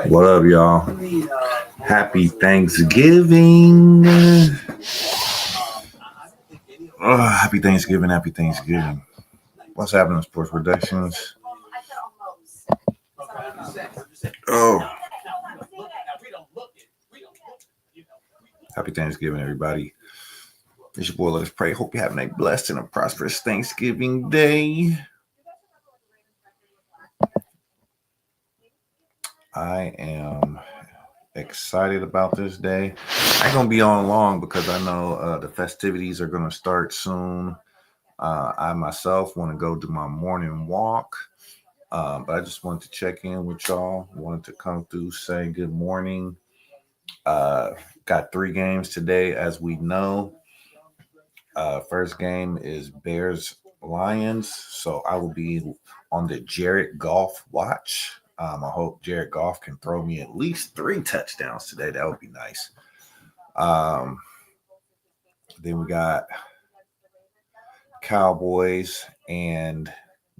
What up, y'all? Happy Thanksgiving. Happy Thanksgiving. Happy Thanksgiving. What's happening in Sports Productions? Oh. Happy Thanksgiving, everybody. It's your boy, Let's Pray. Hope you're having a blessed and a prosperous Thanksgiving day. I am excited about this day. I ain't gonna be on long because I know the festivities are gonna start soon. I myself want to go do my morning walk, but I just wanted to check in with y'all. Wanted to come through, say good morning. Got 3 games today, as we know. First game is Bears Lions, so I will be on the Jared Goff watch. I hope Jared Goff can throw me at least 3 touchdowns today. That would be nice. Then we got Cowboys and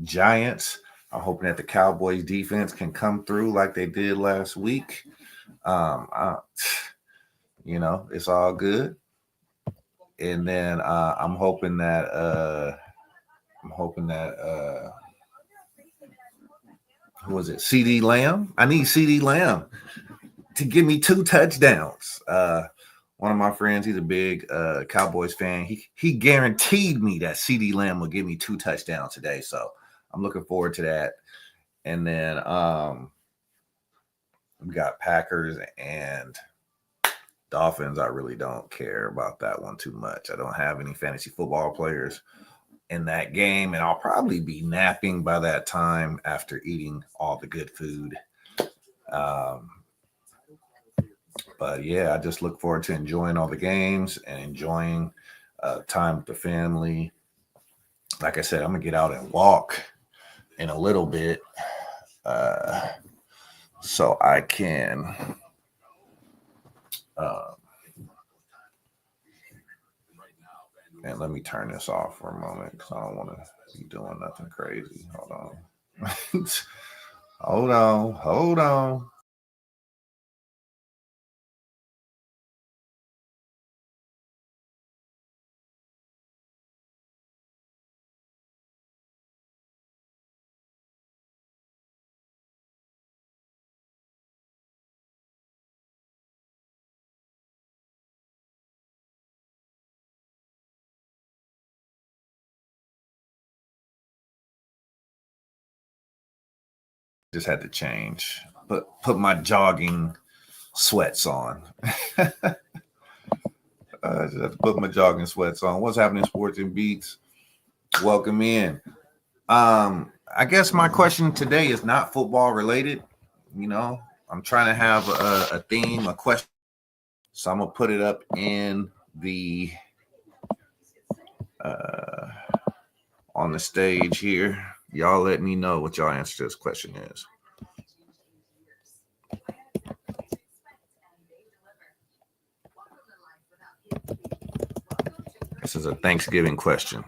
Giants. I'm hoping that the Cowboys defense can come through like they did last week. It's all good. And then I'm hoping that who was it? CD Lamb. I need CD Lamb to give me 2 touchdowns. One of my friends, he's a big Cowboys fan. He guaranteed me that CD Lamb will give me 2 touchdowns today. So I'm looking forward to that. And then we got Packers and Dolphins. I really don't care about that one too much. I don't have any fantasy football players in that game, and I'll probably be napping by that time after eating all the good food. But yeah, I just look forward to enjoying all the games and enjoying time with the family. Like I said, I'm gonna get out and walk in a little bit so I can and let me turn this off for a moment because I don't want to be doing nothing crazy. Hold on. Hold on. Just had to change, but put my jogging sweats on. I just have to put my jogging sweats on. What's happening, Sports and Beats? Welcome in. I guess my question today is not football related. I'm trying to have a theme, a question. So I'm gonna put it up in the on the stage here. Y'all let me know what y'all answer to this question is. This is a Thanksgiving question.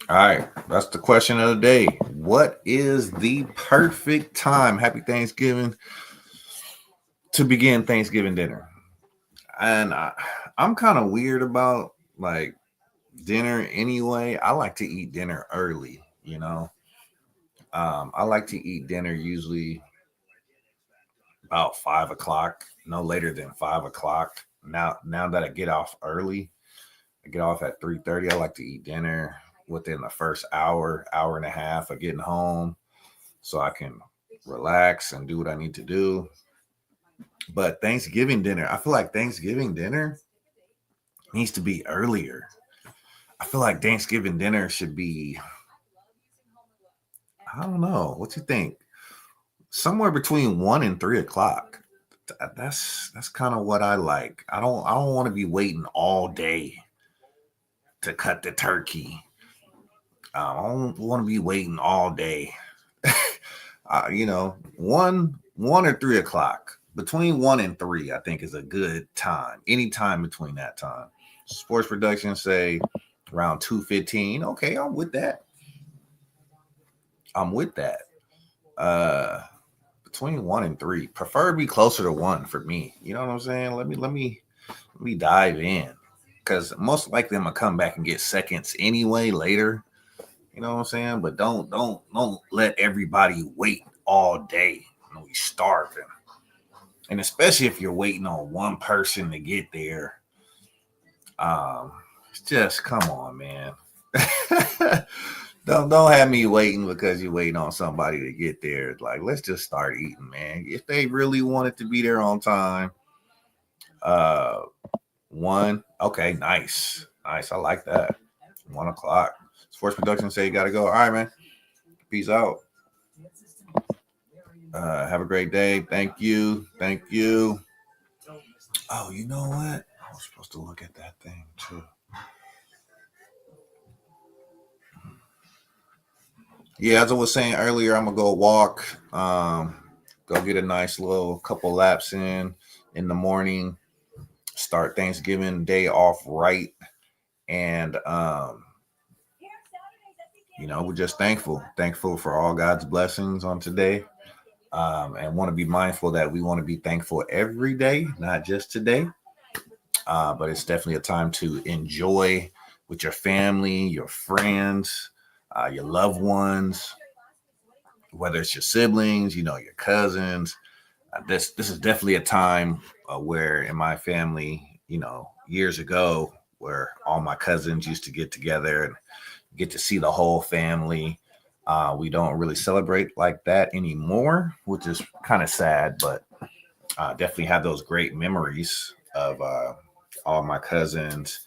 All right, that's the question of the day. What is the perfect time? Happy Thanksgiving to begin Thanksgiving dinner. And I'm kind of weird about like dinner anyway. I like to eat dinner early, I like to eat dinner usually about 5 o'clock, no later than 5 o'clock. Now that I get off early, I get off at 3:30. I like to eat dinner within the first hour and a half of getting home so I can relax and do what I need to do. But Thanksgiving dinner, I feel like Thanksgiving dinner needs to be earlier. I feel like Thanksgiving dinner should be, I don't know. What you think? Somewhere between 1 and 3 o'clock. That's kind of what I like. I don't want to be waiting all day to cut the turkey. I don't want to be waiting all day. One or 3 o'clock. Between 1 and 3, I think is a good time. Any time between that time. Sports production say around 2:15. Okay, I'm with that. Between 1 and 3, preferably closer to 1 for me. You know what I'm saying? Let me dive in, because most likely I'm gonna come back and get seconds anyway later. You know what I'm saying? But don't let everybody wait all day. We starving, and especially if you're waiting on one person to get there. Just come on, man. Don't have me waiting because you're waiting on somebody to get there. Like, let's just start eating, man. If they really wanted to be there on time, 1. Okay, nice. I like that. 1 o'clock. Sports production say you gotta go. All right, man. Peace out. Have a great day. Thank you. Oh, you know what? I was supposed to look at that thing too. Yeah, as I was saying earlier, I'm gonna go walk. Go get a nice little couple laps in the morning. Start Thanksgiving Day off right, and we're just thankful for all God's blessings on today, and want to be mindful that we want to be thankful every day, not just today. But it's definitely a time to enjoy with your family, your friends, your loved ones, whether it's your siblings, your cousins. This is definitely a time where in my family, years ago, where all my cousins used to get together and get to see the whole family. We don't really celebrate like that anymore, which is kind of sad, but definitely have those great memories of all my cousins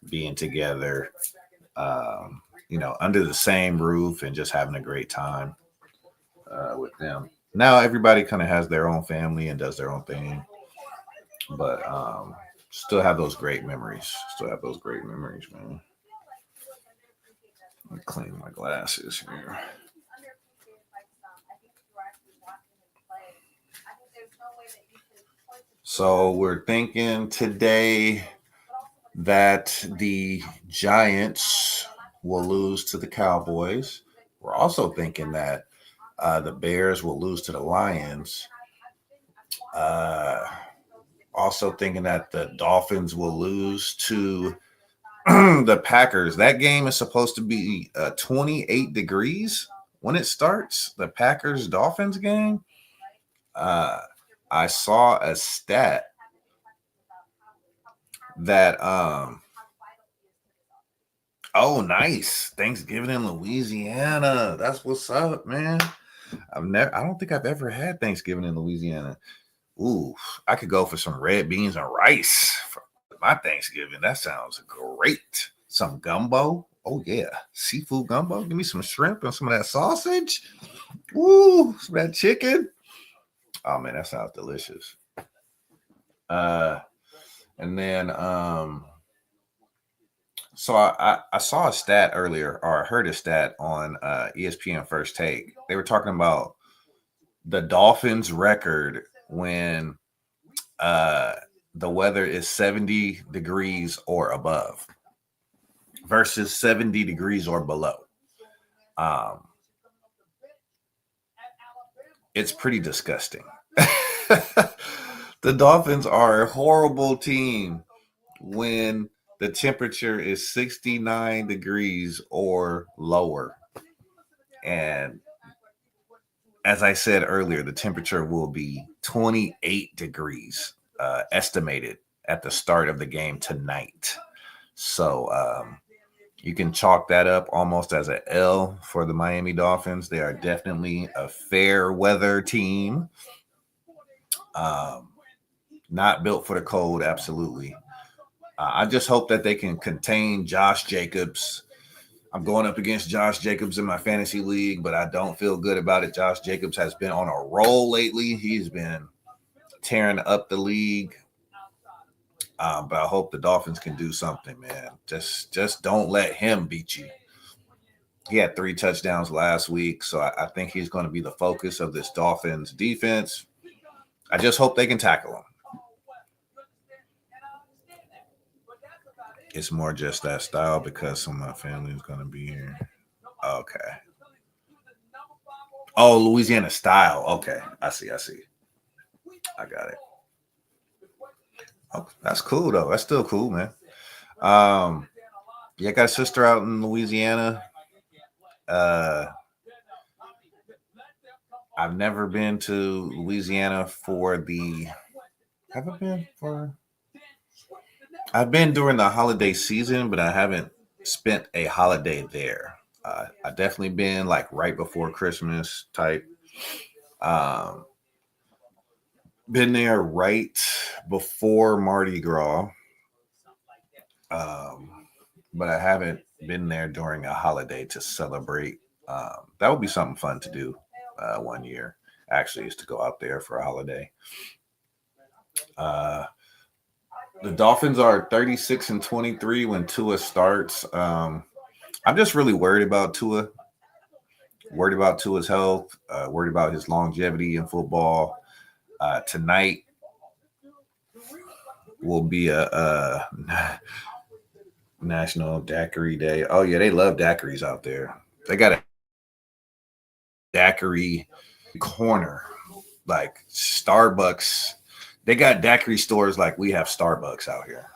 being together, under the same roof and just having a great time with them. Now everybody kind of has their own family and does their own thing, but still have those great memories. Man. Let me clean my glasses here. So we're thinking today that the Giants will lose to the Cowboys. We're also thinking that the Bears will lose to the Lions. Also thinking that the Dolphins will lose to the Packers. That game is supposed to be 28 degrees when it starts. The Packers Dolphins game. I saw a stat that oh, nice. Thanksgiving in Louisiana. That's what's up, man. I don't think I've ever had Thanksgiving in Louisiana. Ooh, I could go for some red beans and rice for my Thanksgiving. That sounds great. Some gumbo. Oh, yeah. Seafood gumbo. Give me some shrimp and some of that sausage. Ooh, some of that chicken. Oh, man, that sounds delicious. And then, so I saw a stat earlier, or I heard a stat on ESPN First Take. They were talking about the Dolphins' record when the weather is 70 degrees or above versus 70 degrees or below. It's pretty disgusting. The Dolphins are a horrible team when the temperature is 69 degrees or lower. And as I said earlier, the temperature will be 28 degrees estimated at the start of the game tonight. So you can chalk that up almost as an L for the Miami Dolphins. They are definitely a fair weather team. Not built for the cold, absolutely. I just hope that they can contain Josh Jacobs. I'm going up against Josh Jacobs in my fantasy league, but I don't feel good about it. Josh Jacobs has been on a roll lately. He's been tearing up the league. But I hope the Dolphins can do something, man. Just don't let him beat you. He had 3 touchdowns last week, so I think he's going to be the focus of this Dolphins defense. I just hope they can tackle him. It's more just that style because some of my family is going to be here. Okay. Oh, Louisiana style. Okay. I see. I got it. Oh, that's cool, though. That's still cool, man. Yeah, I got a sister out in Louisiana. I've never been to Louisiana for the. Have I been for? I've been during the holiday season, but I haven't spent a holiday there. I definitely been like right before Christmas type. Um, been there right before Mardi Gras, um, but I haven't been there during a holiday to celebrate. That would be something fun to do one year. Actually, is to go out there for a holiday. Uh, the Dolphins are 36-23 when Tua starts. I'm just really worried about Tua. Worried about Tua's health. Worried about his longevity in football. Tonight will be a National Daiquiri Day. Oh yeah, they love daiquiris out there. They got a daiquiri corner, like Starbucks. They got daiquiri stores like we have Starbucks out here,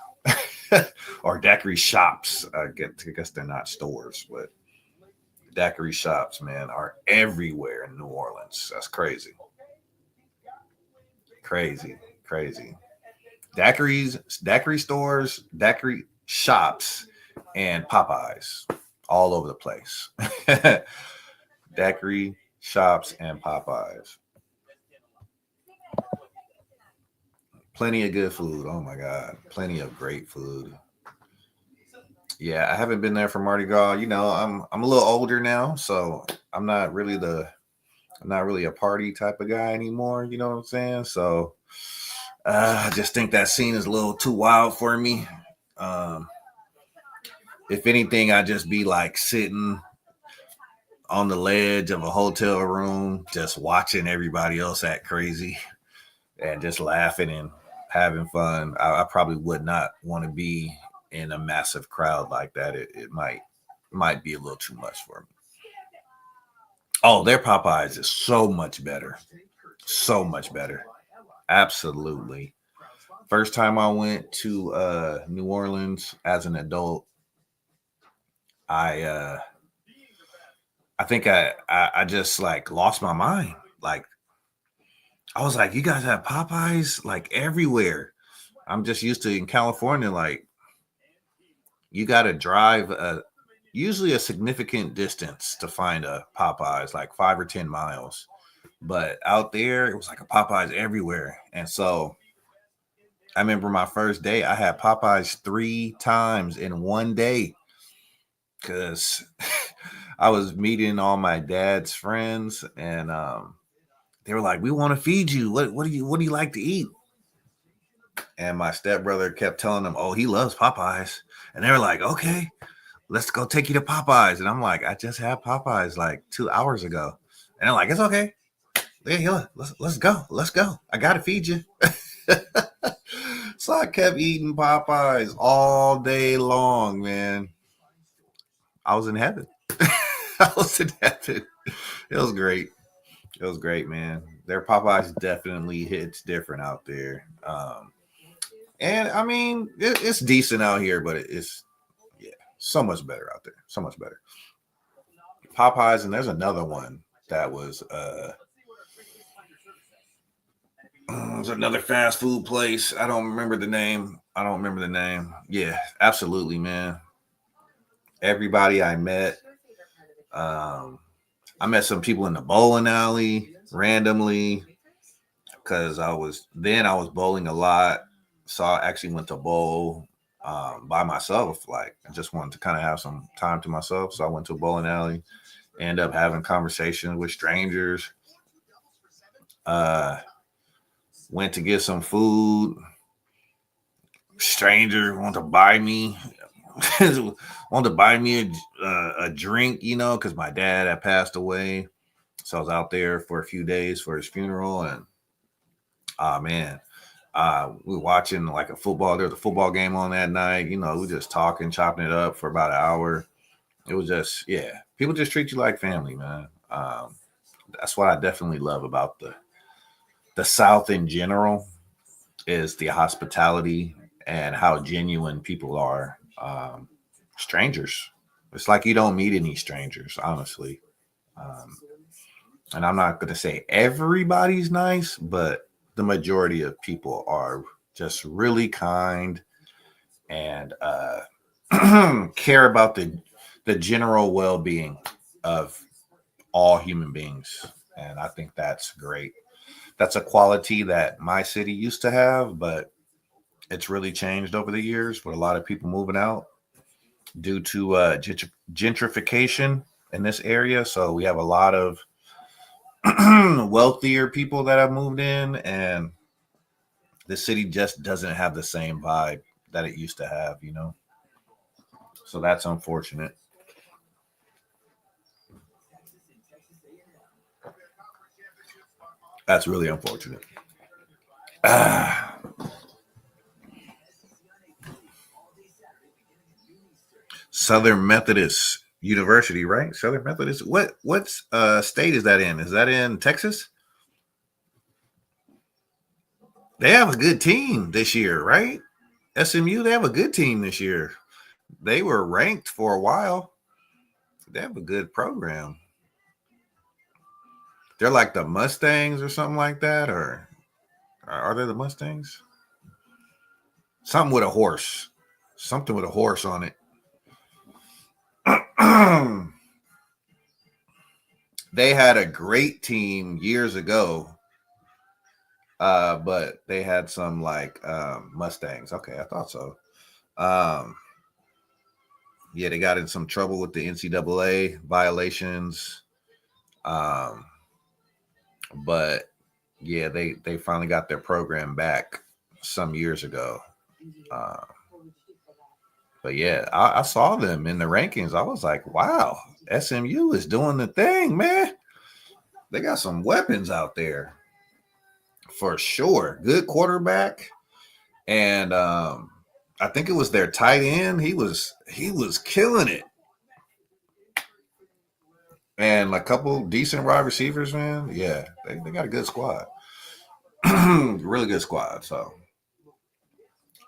or daiquiri shops. I guess they're not stores, but daiquiri shops, man, are everywhere in New Orleans. That's crazy, crazy. Daiquiri stores, daiquiri shops, and Popeyes all over the place. Daiquiri shops and Popeyes. Plenty of good food. Oh my God. Plenty of great food. Yeah, I haven't been there for Mardi Gras. I'm a little older now, so I'm not really a party type of guy anymore. You know what I'm saying? So I just think that scene is a little too wild for me. Um, if anything, I just be like sitting on the ledge of a hotel room, just watching everybody else act crazy and just laughing and having fun. I probably would not want to be in a massive crowd like that. It might be a little too much for me. Oh, their Popeyes is so much better. So much better. Absolutely. First time I went to New Orleans as an adult, I I think I just like lost my mind. Like I was like, you guys have Popeyes like everywhere. I'm just used to in California, like you got to drive usually a significant distance to find a Popeyes, like 5 or 10 miles. But out there, it was like a Popeyes everywhere. And so I remember my first day, I had Popeyes 3 times in one day because I was meeting all my dad's friends, and they were like, "We want to feed you. What do you like to eat?" And my stepbrother kept telling them, "Oh, he loves Popeyes," and they were like, "Okay, let's go take you to Popeyes." And I'm like, "I just had Popeyes like 2 hours ago," and they're like, "It's okay. Yeah, let's go. I gotta feed you." So I kept eating Popeyes all day long, man. I was in heaven. I was in heaven. It was great. It was great, man. Their Popeyes definitely hits different out there. And I mean, it's decent out here, but it's yeah, so much better out there. So much better. Popeyes, and there's another one that was there's another fast food place. I don't remember the name. Yeah, absolutely, man. Everybody I met, um, I met some people in the bowling alley randomly because I was bowling a lot. So I actually went to bowl by myself. Like I just wanted to kind of have some time to myself. So I went to a bowling alley, end up having conversations with strangers. Uh, went to get some food. Stranger want to buy me want to buy me a drink, you know, because my dad had passed away. So I was out there for a few days for his funeral, and man, we were watching like a football. There was a football game on that night. You know, we just talking, chopping it up for about an hour. It was just, yeah, people just treat you like family, man. That's what I definitely love about the South in general is the hospitality and how genuine people are. Strangers. It's like you don't meet any strangers, honestly. Um, and I'm not going to say everybody's nice, but the majority of people are just really kind and care about the general well-being of all human beings. And I think that's great. That's a quality that my city used to have, but it's really changed over the years with a lot of people moving out due to gentrification in this area. So we have a lot of wealthier people that have moved in, and the city just doesn't have the same vibe that it used to have, you know? So that's unfortunate. That's really unfortunate. Ah, Southern Methodist University, right? Southern Methodist. What's state is that in? Is that in Texas? They have a good team this year, right? SMU, they have a good team this year. They were ranked for a while. They have a good program. They're like the Mustangs or something like that, or are they the Mustangs? Something with a horse. Something with a horse on it. They had a great team years ago, but they had some like Mustangs. Okay, I thought so. Um, yeah, they got in some trouble with the NCAA violations. Um, but yeah, they finally got their program back some years ago. Uh, but yeah, I saw them in the rankings. I was like, wow, SMU is doing the thing, man. They got some weapons out there for sure. Good quarterback, and I think it was their tight end. He was killing it, and a couple decent wide receivers, man. Yeah, they got a good squad, really good squad. So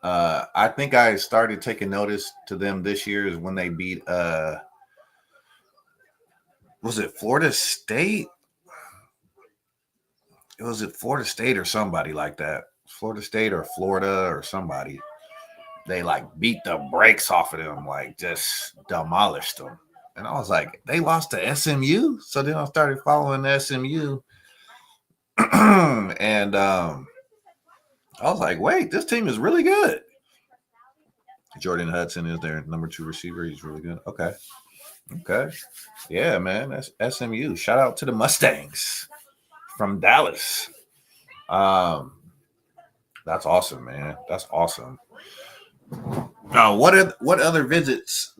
I think I started taking notice to them this year is when they beat was it Florida State? Was it Florida State or somebody like that? Florida State or Florida or somebody. They like beat the brakes off of them, like just demolished them. And I was like, they lost to SMU. So then I started following SMU, and I was like, wait, this team is really good. Jordan Hudson is their number 2 receiver. He's really good. Okay. Okay. Yeah, man. That's SMU. Shout out to the Mustangs from Dallas. Um, that's awesome, man. That's awesome. What other visits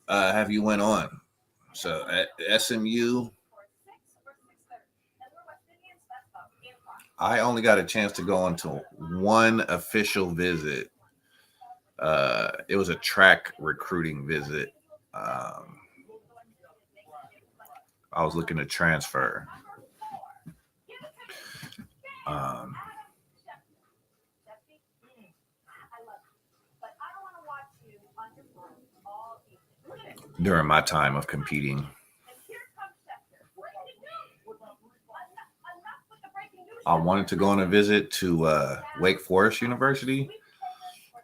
have you went on? So at SMU, I only got a chance to go on to one official visit. It was a track recruiting visit. Um, I was looking to transfer. Um, during my time of competing, I wanted to go on a visit to Wake Forest University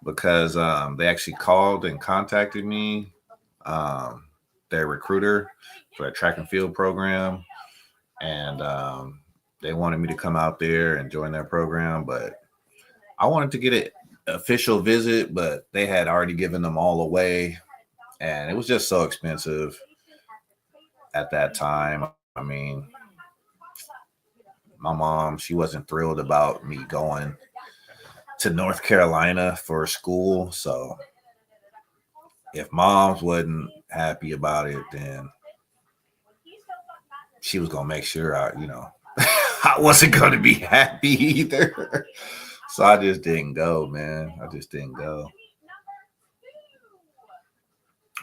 because they actually called and contacted me, um, their recruiter for a track and field program, and they wanted me to come out there and join their program. But I wanted to get an official visit, but they had already given them all away, and it was just so expensive at that time. I mean, my mom, she wasn't thrilled about me going. to North Carolina for school. So if moms wasn't happy about it, then she was gonna make sure I wasn't gonna be happy either. So I just didn't go, man. I just didn't go.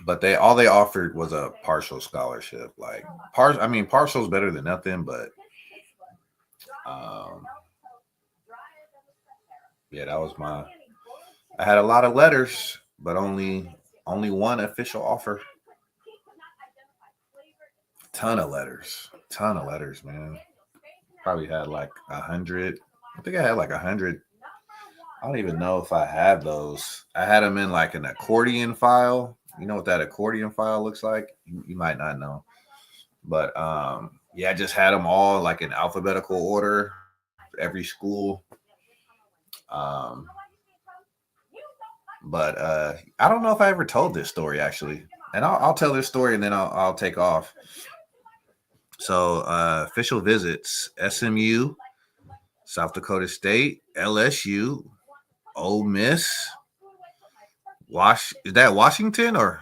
But they offered was a partial scholarship. Like partial is better than nothing, but um yeah, that was my I had a lot of letters, but only one official offer. Ton of letters, man. Probably had like 100. I think I had like 100. I don't even know if I have those. I had them in like an accordion file. You know what that accordion file looks like? You might not know, but yeah, I just had them all like in alphabetical order for every school. Um, but I don't know if I ever told this story actually, and I'll tell this story and then I'll take off. So official visits: SMU, South Dakota State, LSU, Ole Miss. Is that Washington or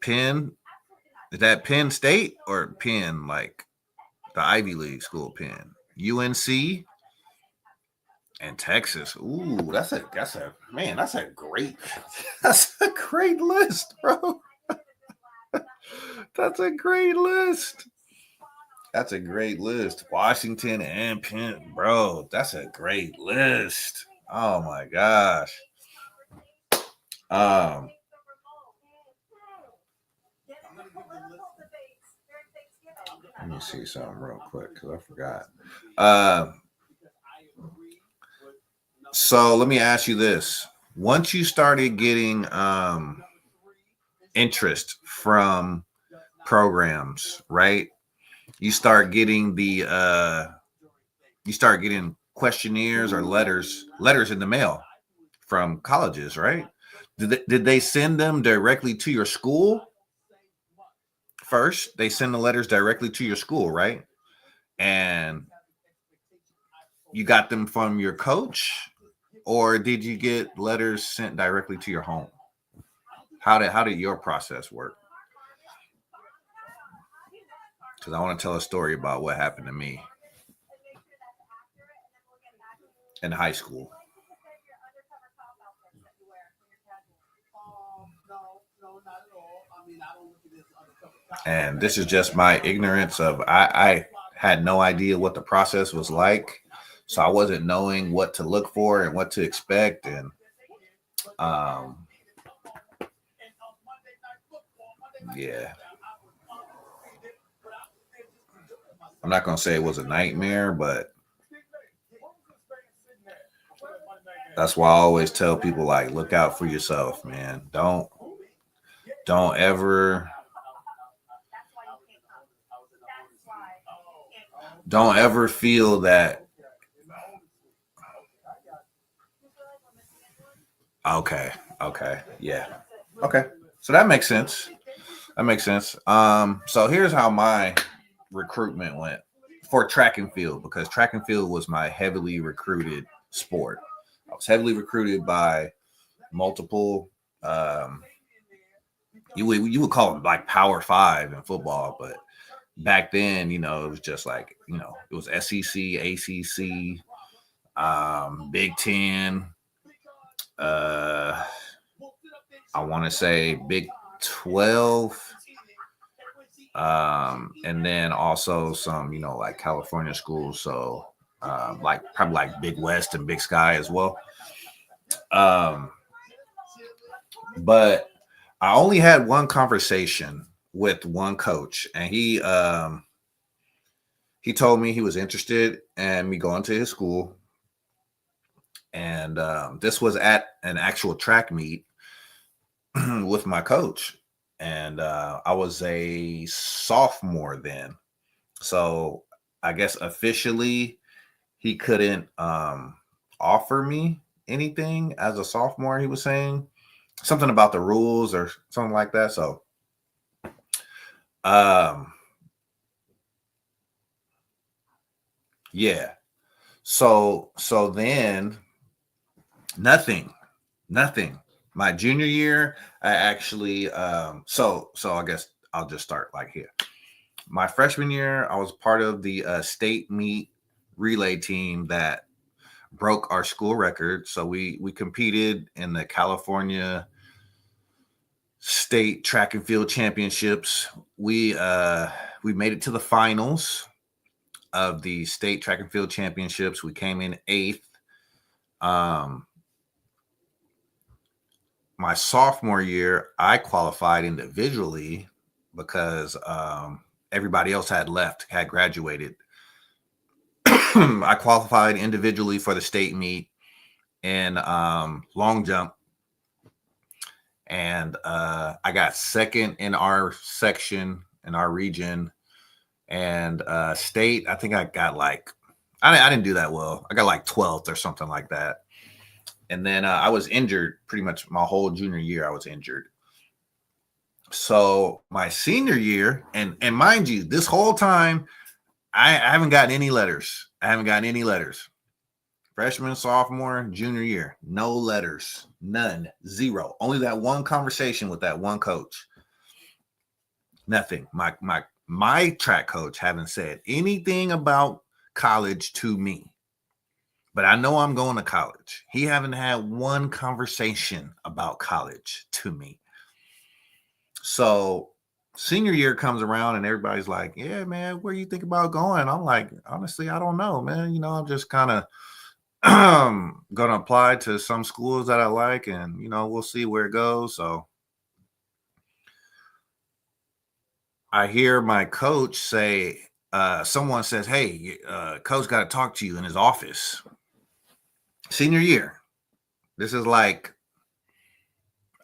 Penn? Is that Penn State or Penn, like the Ivy League school Penn? UNC and Texas. Ooh, that's a man, that's a great that's a great list, bro. That's a great list. That's a great list. Washington and Penn, bro. That's a great list. Oh my gosh. Um Let me see something real quick because I forgot. So let me ask you this: once you started getting interest from programs, right? You start getting you start getting questionnaires or letters in the mail from colleges, right? Did they send them directly to your school first? They send the letters directly to your school, right? And you got them from your coach, or did you get letters sent directly to your home? How did your process work? Because I want to tell a story about what happened to me in high school. And this is just my ignorance of I had no idea what the process was like. So I wasn't knowing what to look for and what to expect. And um yeah. I'm not gonna say it was a nightmare, but that's why I always tell people like look out for yourself, man. Don't ever feel that okay, okay, yeah. Okay. So that makes sense. That makes sense. So here's how my recruitment went for track and field, because track and field was my heavily recruited sport. I was heavily recruited by multiple you would call them like Power Five in football, but back then, it was just like, it was SEC, ACC, Big Ten, uh, I want to say Big 12, and then also some, like California schools. So, like probably like Big West and Big Sky as well. Um, but I only had one conversation with one coach, and he told me he was interested in me going to his school. And this was at an actual track meet with my coach. And I was a sophomore then. So I guess officially he couldn't offer me anything as a sophomore. He was saying something about the rules or something like that. So um yeah. So then nothing. My junior year, I actually so I guess I'll just start like here. My freshman year, I was part of the state meet relay team that broke our school record. So we competed in the California state track and field championships. We made it to the finals of the state track and field championships. We came in eighth. Um, my sophomore year, I qualified individually because everybody else had left, had graduated. I qualified individually for the state meet in long jump, and I got second in our section in our region, and state. I think I got like I didn't do that well. I got like 12th or something like that. And then I was injured pretty much my whole junior year. I was injured. So my senior year, and mind you, this whole time I haven't gotten any letters. I haven't gotten any letters. Freshman, sophomore, junior year, no letters, none, zero. Only that one conversation with that one coach. Nothing. My track coach haven't said anything about college to me. But I know I'm going to college. He haven't had one conversation about college to me. So senior year comes around and everybody's like, yeah, man, where you think about going? I'm like, honestly, I don't know, man. I'm just kind of going to apply to some schools that I like, and, we'll see where it goes. So I hear my coach say, someone says, hey, coach got to talk to you in his office. Senior year. This is like,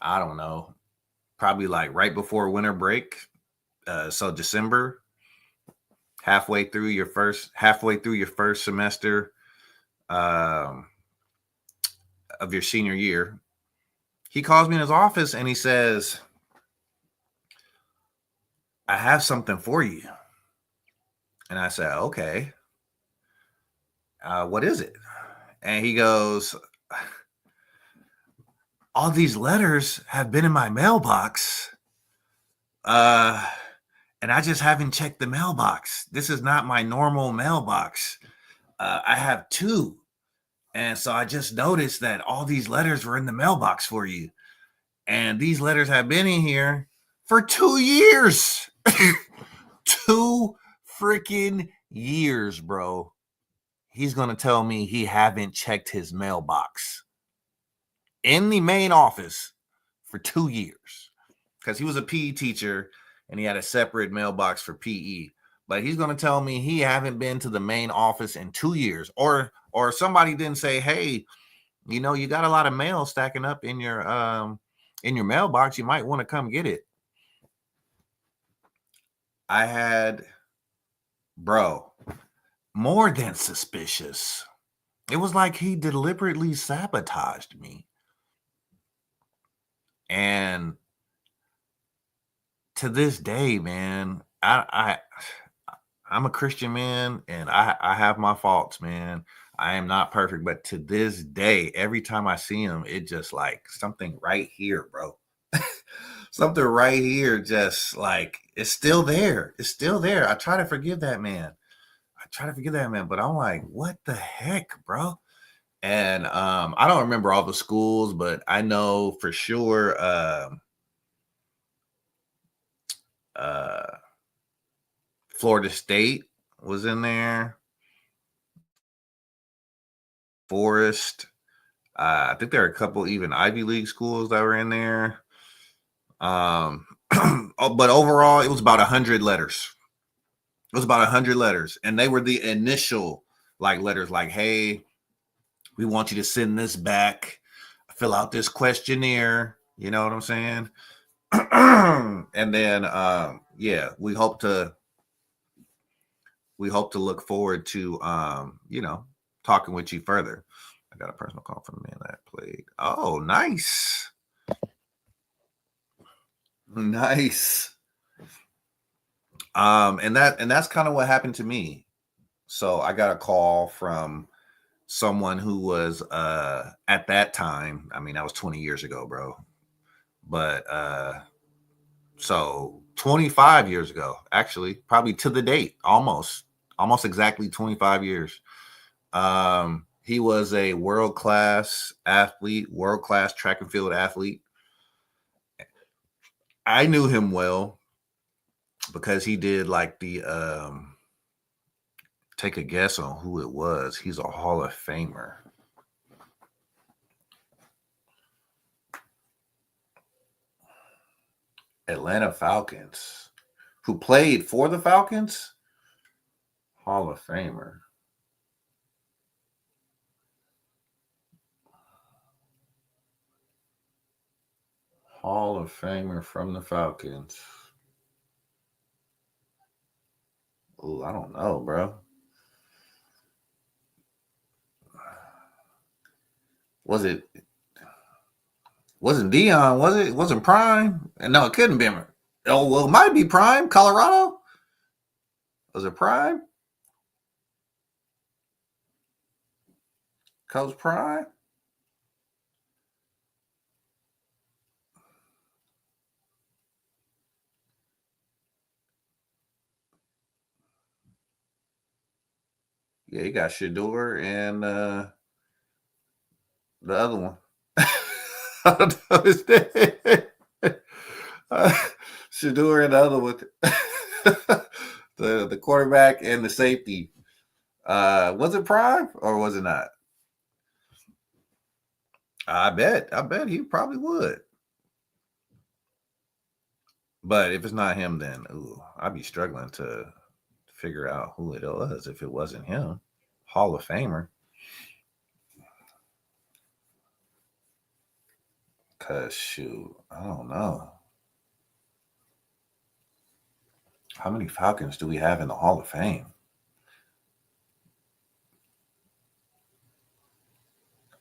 I don't know, probably like right before winter break. So December, halfway through your first semester of your senior year. He calls me in his office and he says, I have something for you. And I said, okay. What is it? And he goes, all these letters have been in my mailbox. And I just haven't checked the mailbox. This is not my normal mailbox. I have two. And so I just noticed that all these letters were in the mailbox for you. And these letters have been in here for 2 years. 2 freaking years, bro. He's going to tell me he haven't checked his mailbox in the main office for 2 years, because he was a PE teacher and he had a separate mailbox for PE. But he's going to tell me he haven't been to the main office in 2 years, or somebody didn't say, hey, you got a lot of mail stacking up in your mailbox. You might want to come get it. I had, bro, more than suspicious. It was like he deliberately sabotaged me. And to this day, man, I'm a Christian man, and I have my faults, man. I am not perfect, but to this day, every time I see him, it just like something right here, bro. Something right here, just like it's still there. It's still there. I try to forgive that man. But I'm like, what the heck, bro? And I don't remember all the schools, but I know for sure Florida State was in there. Forest. I think there are a couple even Ivy League schools that were in there. But overall, it was about 100 letters. It was about 100 letters, and they were the initial letters, like, hey, we want you to send this back, fill out this questionnaire. You know what I'm saying? And then, yeah, we hope to look forward to, talking with you further. I got a personal call from the man that played. Oh, nice. Nice. And that's kind of what happened to me. So I got a call from someone who was at that time, I mean, that was 20 years ago, bro. But so 25 years ago, actually, probably to the date, almost exactly 25 years. He was a world-class athlete, world-class track and field athlete. I knew him well because he did like the take a guess on who it was. He's a Hall of Famer. Atlanta Falcons. Who played for the Falcons? Hall of Famer. Hall of Famer from the Falcons. Oh, I don't know, bro. Was it? Wasn't Dion? Was it? Wasn't Prime? No, it couldn't be. Oh well, it might be Prime. Colorado. Was it Prime? Coach Prime. Yeah, he got Shador and the other one. I don't know his name. Shador and the other one. the quarterback and the safety. Was it Prime or was it not? I bet he probably would. But if it's not him, then I'd be struggling to figure out who it was if it wasn't him. Hall of Famer. Cause shoot, I don't know. How many Falcons do we have in the Hall of Fame?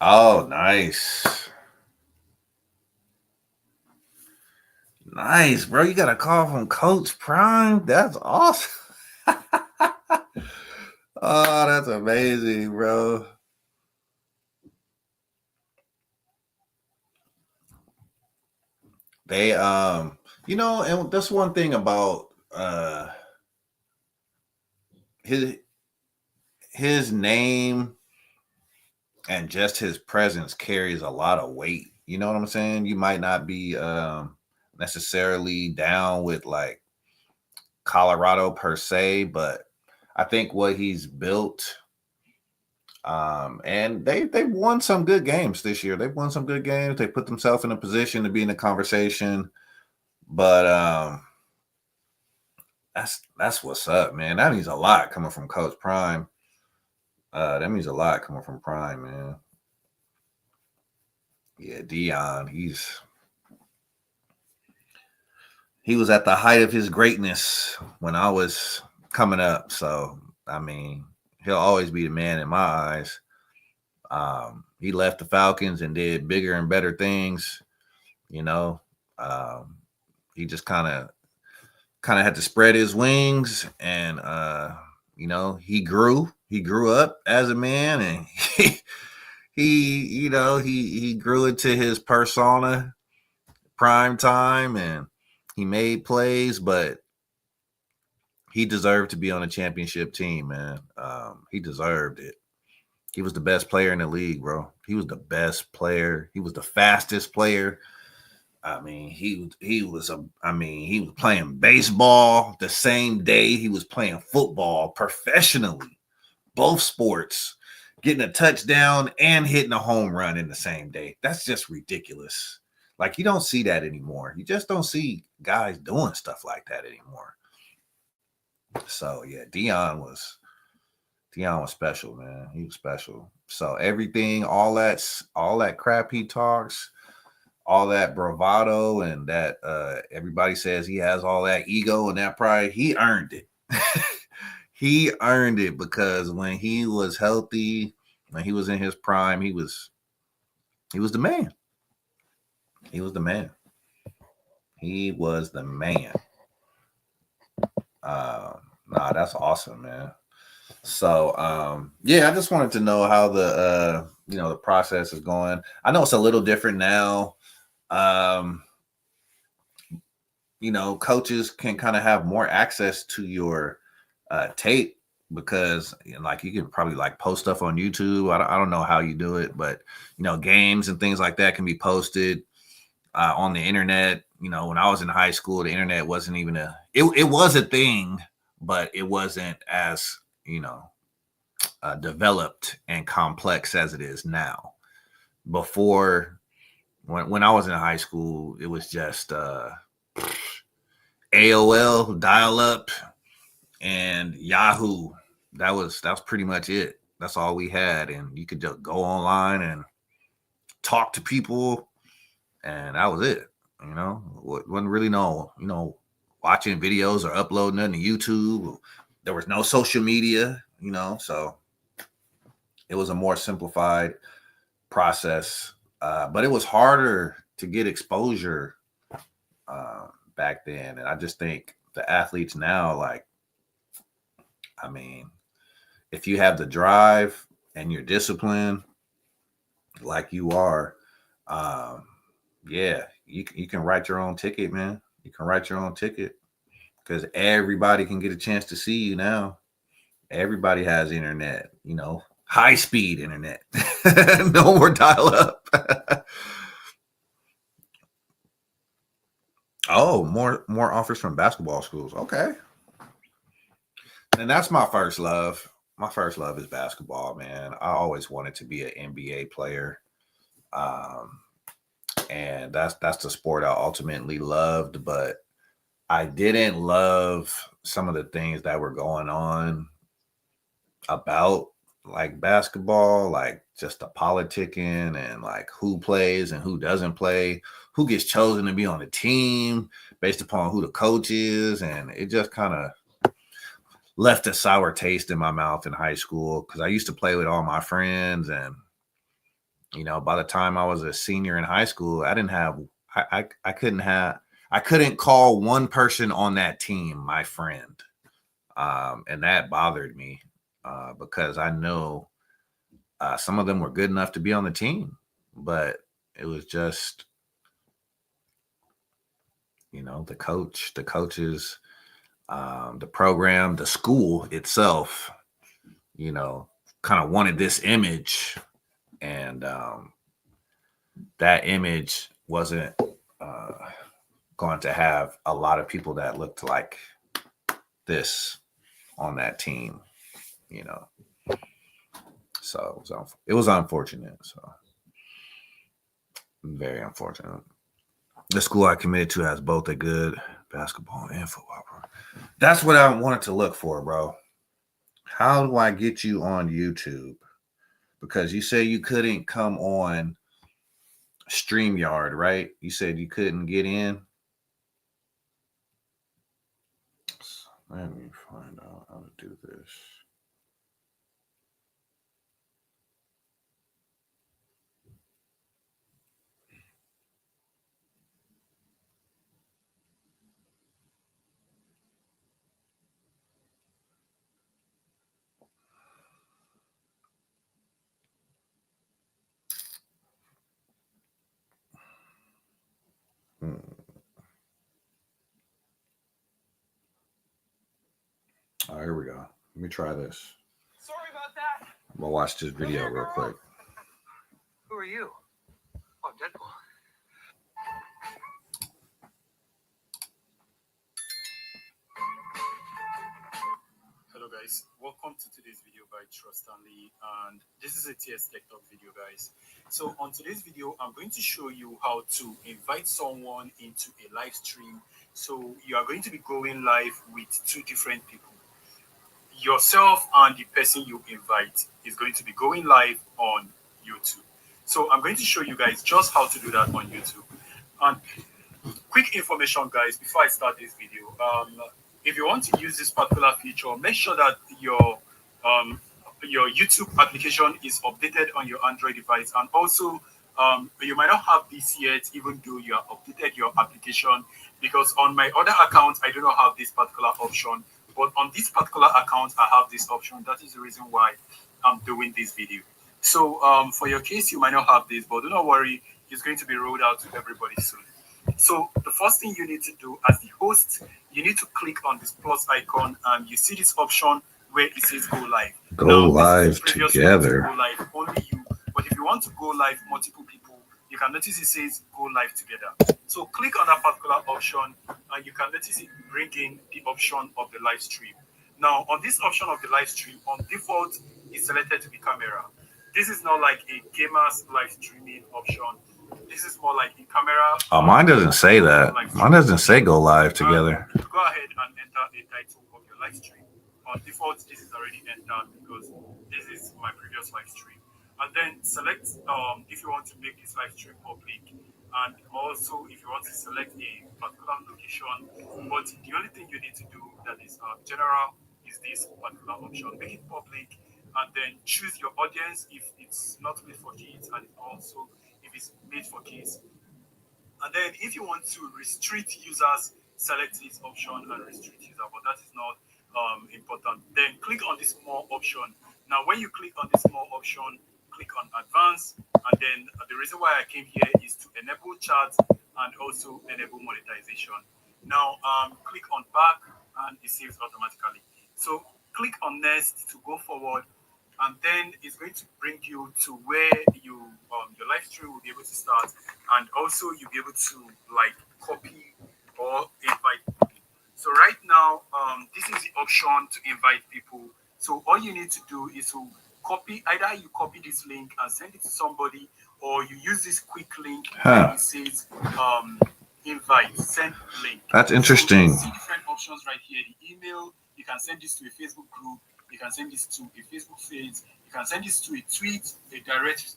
Oh, nice. Nice, bro. You got a call from Coach Prime. That's awesome. Oh, that's amazing, bro. They and that's one thing about his his name and just his presence carries a lot of weight. You know what I'm saying? You might not be necessarily down with like Colorado per se, but I think what he's built, and they've won some good games this year. They've won some good games. They put themselves in a position to be in the conversation. But that's what's up, man. That means a lot coming from Coach Prime. That means a lot coming from Prime, man. Yeah, Dion, he was at the height of his greatness when I was coming up. So I mean, he'll always be the man in my eyes. He left the Falcons and did bigger and better things. You know, um, he just kind of had to spread his wings, and he grew up as a man, and he grew into his persona, prime time, and he made plays, but he deserved to be on a championship team, man. He deserved it. He was the best player in the league, bro. He was the best player. He was the fastest player. I mean, he was playing baseball the same day he was playing football professionally, both sports, getting a touchdown and hitting a home run in the same day. That's just ridiculous. Like you don't see that anymore. You just don't see guys doing stuff like that anymore. So yeah, Dion was special, man. He was special. So everything, all that crap he talks, all that bravado, and that everybody says he has all that ego and that pride, he earned it. He earned it because when he was healthy, when he was in his prime, he was the man. He was the man. He was the man. Nah, that's awesome, man. So yeah, I just wanted to know how the the process is going. I know it's a little different now. Um, coaches can kind of have more access to your tape because like you can probably like post stuff on YouTube. I don't know how you do it, but games and things like that can be posted on the internet. When I was in high school, the internet wasn't even it was a thing, but it wasn't as developed and complex as it is now. Before, when I was in high school, it was just AOL dial up and Yahoo. That was pretty much it. That's all we had, and you could just go online and talk to people, and that was it. Wasn't really watching videos or uploading nothing to YouTube. There was no social media, so it was a more simplified process, but it was harder to get exposure back then. And I just think the athletes now, like, I mean, if you have the drive and your discipline, like you are, um, yeah, you can write your own ticket, man. You can write your own ticket because everybody can get a chance to see you now. Everybody has internet, high speed internet, no more dial up. Oh, more offers from basketball schools. Okay. And that's my first love. My first love is basketball, man. I always wanted to be an NBA player. Um, and that's the sport I ultimately loved, but I didn't love some of the things that were going on about like basketball, like just the politicking and like who plays and who doesn't play, who gets chosen to be on the team based upon who the coach is. And it just kind of left a sour taste in my mouth in high school because I used to play with all my friends. And, by the time I was a senior in high school, I didn't have, I couldn't call one person on that team my friend. And that bothered me because I know some of them were good enough to be on the team, but it was just, the coaches, the program, the school itself, kind of wanted this image, and that image wasn't going to have a lot of people that looked like this on that team, So it was unfortunate. So very unfortunate. The school I committed to has both a good basketball and football program. That's what I wanted to look for, bro. How do I get you on YouTube? Because you said you couldn't come on StreamYard, right? You said you couldn't get in. Let me find out how to do this. All right, here we go. Let me try this. Sorry about that. I'm gonna watch this video real quick. Who are you? Oh, Deadpool. Hello guys, welcome to today's video by Trust Stanley, and this is a TS Tech Talk video, guys. So on today's video, I'm going to show you how to invite someone into a live stream. So you are going to be going live with two different people. Yourself and the person you invite is going to be going live on YouTube. So I'm going to show you guys just how to do that on YouTube. And quick information, guys, before I start this video. If you want to use this particular feature, make sure that your YouTube application is updated on your Android device, and also you might not have this yet, even though you have updated your application, because on my other account I do not have this particular option. But on this particular account, I have this option. That is the reason why I'm doing this video. So for your case, you might not have this, but do not worry. It's going to be rolled out to everybody soon. So the first thing you need to do as the host, you need to click on this plus icon and you see this option where it says go live. Go Now, live this is the previous way to together. go live, only you. But if you want to go live multiple people, you can notice it says go live together. So click on that particular option and you can notice it bringing the option of the live stream. Now, on this option of the live stream, on default, it's selected to be camera. This is not like a gamer's live streaming option. This is more like a camera. Oh, mine doesn't say that. Mine doesn't say go live together. Go ahead and enter a title of your live stream. On default, this is already entered because this is my previous live stream. And then select if you want to make this live stream public, and also if you want to select a particular location. But the only thing you need to do that is general is this particular option. Make it public, and then choose your audience if it's not made for kids, and also if it's made for kids. And then if you want to restrict users, select this option and restrict user, but that is not important. Then click on this more option. Now, when you click on this more option, click on advanced. And then the reason why I came here is to enable chat and also enable monetization. Now, click on back and it saves automatically. So click on next to go forward. And then it's going to bring you to where you your live stream will be able to start, and also you'll be able to like copy or invite people. So right now, this is the option to invite people. So all you need to do is to copy. Either you copy this link and send it to somebody, or you use this quick link that it says invite, send link. That's interesting. So you see different options right here. The email, you can send this to a Facebook group. You can send this to a Facebook page. You can send this to a tweet, a direct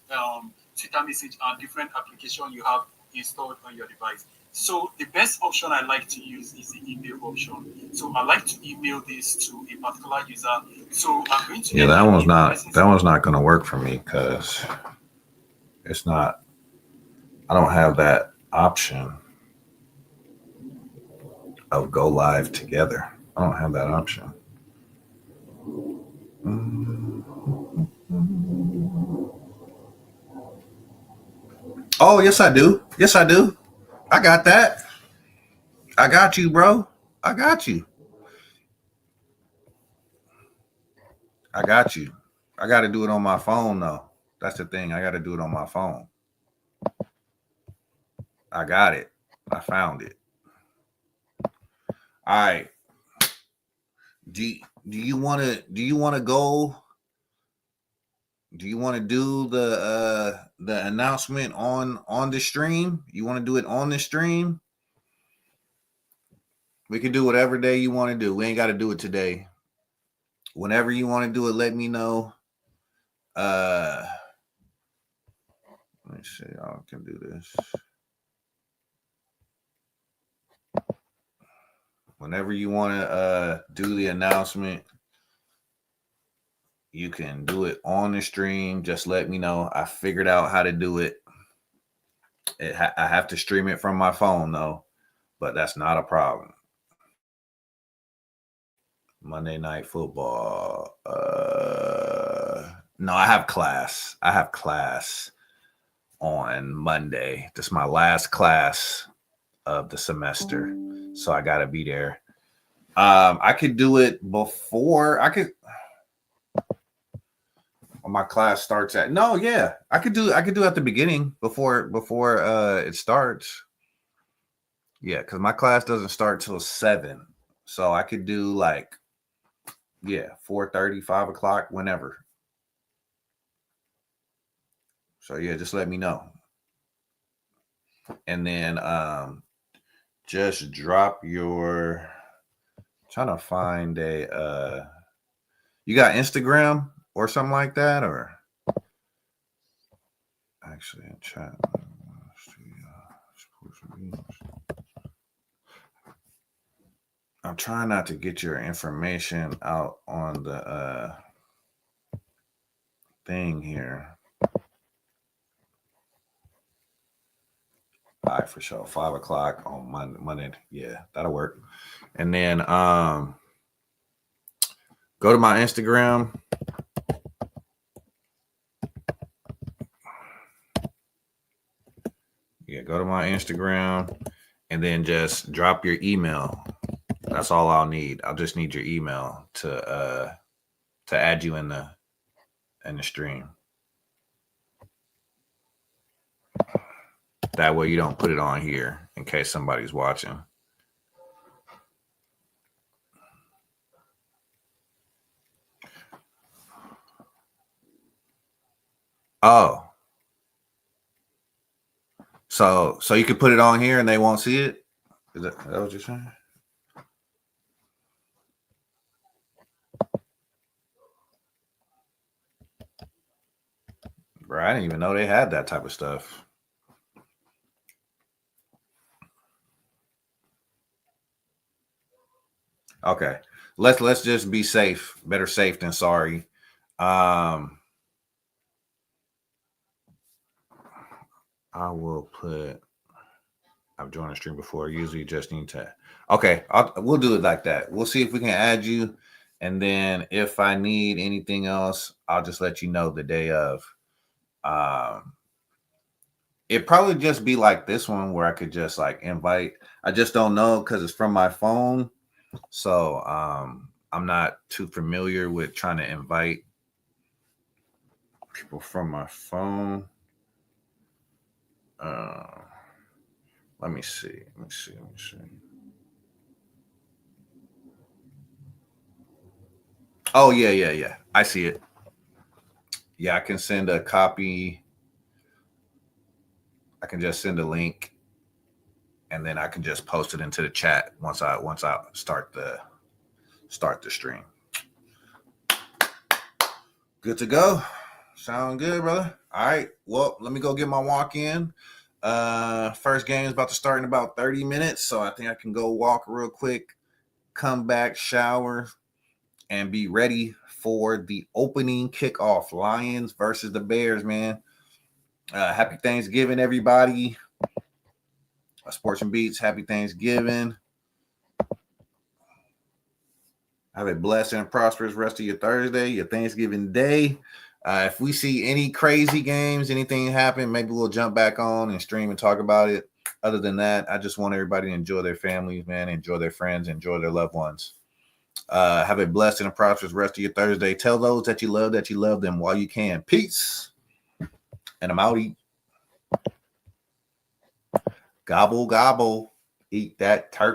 Twitter message, and different application you have installed on your device. So the best option I like to use is the email option. So I like to email this to a particular user. So I'm going to that one's not going to work for me because it's not. I don't have that option of go live together. I don't have that option. Oh, yes, I do. Yes, I do. I got that. I got you, bro. I got you. I got you. I got to do it on my phone, though. That's the thing. I got to do it on my phone. I got it. I found it. All right. Do you want to go? Do you want to do the announcement on the stream? You want to do it on the stream? We can do whatever day you want to do. We ain't got to do it today. Whenever you want to do it, let me know. Let me see. I can do this. Whenever you want to do the announcement, you can do it on the stream. Just let me know. I figured out how to do it. I have to stream it from my phone, though, but that's not a problem. Monday Night Football. No, I have class. I have class on Monday. This is my last class of the semester, so I got to be there. I could do it before. My class starts at I could do at the beginning before it starts. Yeah, because my class doesn't start till 7, so I could do 4:30, 5 o'clock, whenever. So yeah, just let me know, and then just drop your. Trying to find a. You got Instagram or something like that, or actually in chat. I'm trying not to get your information out on the thing here. All right, for sure. 5 o'clock on Monday. Yeah, that'll work. And then Go to my Instagram. Yeah, go to my Instagram and then just drop your email. That's all I'll need. I'll just need your email to add you in the stream. That way you don't put it on here in case somebody's watching. Oh. So you can put it on here and they won't see it? Is that what you're saying? Bro, I didn't even know they had that type of stuff. Okay. Let's just be safe. Better safe than sorry. I will put I've joined a stream before. Usually just need to. Okay, we'll do it like that. We'll see if we can add you. And then if I need anything else, I'll just let you know the day of. It'd probably just be like this one where I could just like invite. I just don't know because it's from my phone. So I'm not too familiar with trying to invite people from my phone. Let me see. Oh, yeah. I see it. Yeah, I can send a copy. I can just send a link and then I can just post it into the chat once I start the stream. Good to go. Sound good, brother. All right. Well, let me go get my walk in. First game is about to start in about 30 minutes. So I think I can go walk real quick, come back, shower, and be ready for the opening kickoff. Lions versus the Bears, man. Happy Thanksgiving, everybody. Sports and Beats, happy Thanksgiving. Have a blessed and prosperous rest of your Thursday, your Thanksgiving day. If we see any crazy games, anything happen, maybe we'll jump back on and stream and talk about it. Other than that, I just want everybody to enjoy their families, man, enjoy their friends, enjoy their loved ones. Have a blessed and prosperous rest of your Thursday. Tell those that you love them while you can. Peace. And I'm out. Gobble, gobble. Eat that turkey.